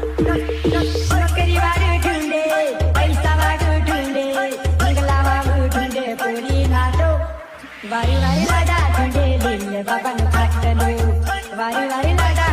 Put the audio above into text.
नोकरी वाढ ठुंडे पैसा वाढ ठुंडे बंगला वाढ ठुंडे पोरी नाटो वारी वारी लाडा ठुंडे लिल बाबा खाटलो वारी वारी लाडा